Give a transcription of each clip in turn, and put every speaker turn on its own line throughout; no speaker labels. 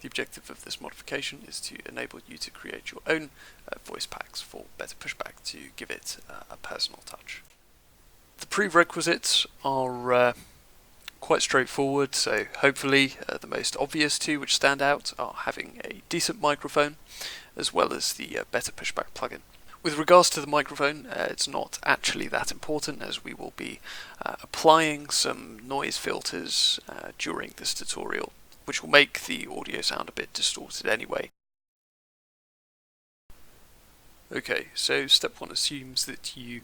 The objective of this modification is to enable you to create your own voice packs for BetterPushback to give it a personal touch. The prerequisites are quite straightforward, so hopefully the most obvious two which stand out are having a decent microphone as well as the BetterPushback plugin. With regards to the microphone, it's not actually that important, as we will be applying some noise filters during this tutorial, which will make the audio sound a bit distorted anyway. Okay, so step one assumes that you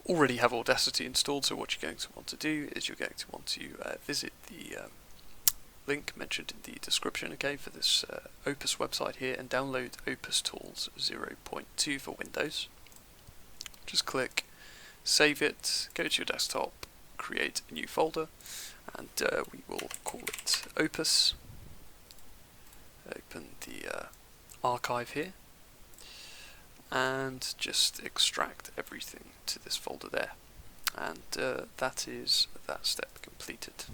already have Audacity installed, so what you're going to want to do is you're going to want to visit the link mentioned in the description, okay, for this Opus website here, and download Opus Tools 0.2 for Windows. Just click save it, go to your desktop, create a new folder, and we will call it Opus. Open the archive here and just extract everything to this folder there, and that is that step completed.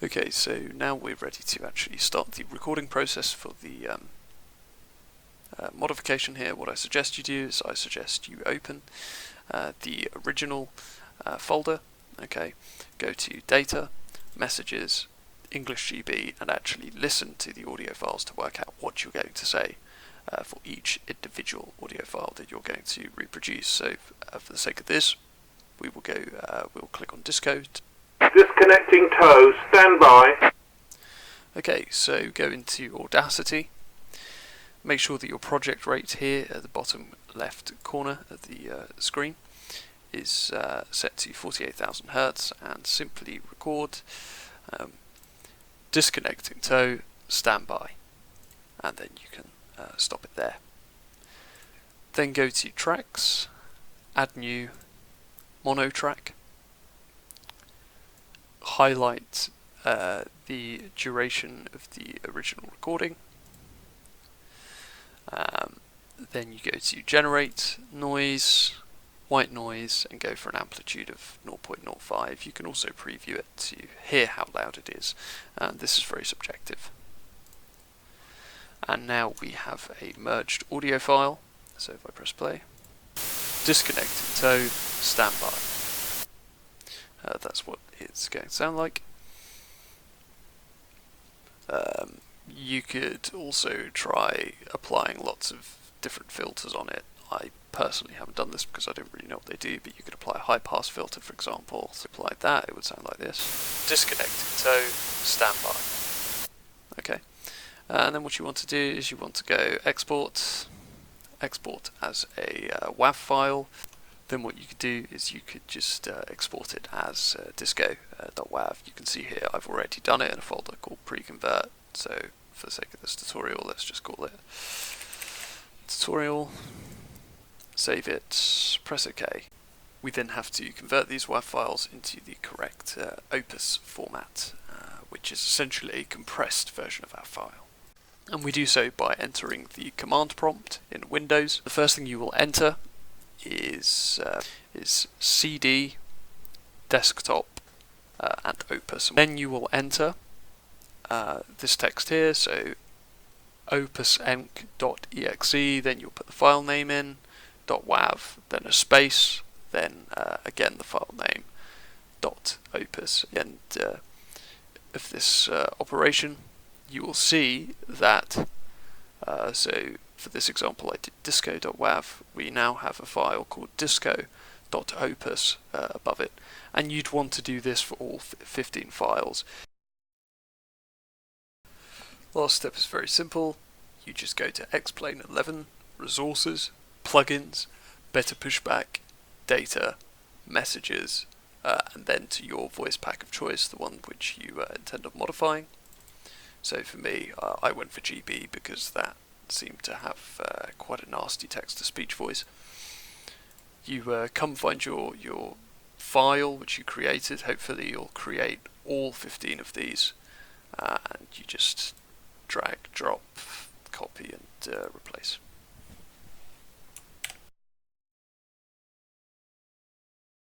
Okay, so now we're ready to actually start the recording process for the modification here. What I suggest you do is I suggest you open the original folder, okay, go to Data, Messages, English GB, and actually listen to the audio files to work out what you're going to say for each individual audio file that you're going to reproduce. So for the sake of this, we will go, we'll click on Disco.
Disconnecting toe, stand by.
Okay, so go into Audacity. Make sure that your project rate here at the bottom left corner of the screen is set to 48,000 Hertz, and simply record disconnecting toe, standby, and then you can stop it there. Then go to Tracks, Add New, Mono Track, highlight the duration of the original recording. Then you go to Generate, Noise, White Noise, and go for an amplitude of 0.05. You can also preview it to hear how loud it is. This is very subjective. And now we have a merged audio file. So if I press play, disconnecting toe, standby. That's what it's going to sound like. You could also try applying lots of different filters on it. I personally haven't done this because I don't really know what they do, but you could apply a high pass filter, for example. So apply that, it would sound like this. Disconnecting toe, standby. Okay. And then what you want to do is you want to go export as a WAV file. Then what you could do is you could just export it as disco.wav. You can see here I've already done it in a folder called pre-convert. So for the sake of this tutorial, let's just call it tutorial, save it, press OK. We then have to convert these WAV files into the correct Opus format, which is essentially a compressed version of our file. And we do so by entering the command prompt in Windows. The first thing you will enter is CD, desktop, and Opus. Then you will enter this text here, so opusenc.exe, then you'll put the file name in, .wav, then a space, then again the file name, .opus. And of this operation, you will see that, so for this example I did disco.wav, we now have a file called disco.opus above it, and you'd want to do this for all 15 files. Last step is very simple. You just go to Xplane 11, Resources, Plugins, BetterPushback, Data, Messages, and then to your voice pack of choice, the one which you intend on modifying. So for me, I went for GB because that seemed to have quite a nasty text-to-speech voice. You come find your file which you created. Hopefully you'll create all 15 of these, and you just drag, drop, copy, and replace.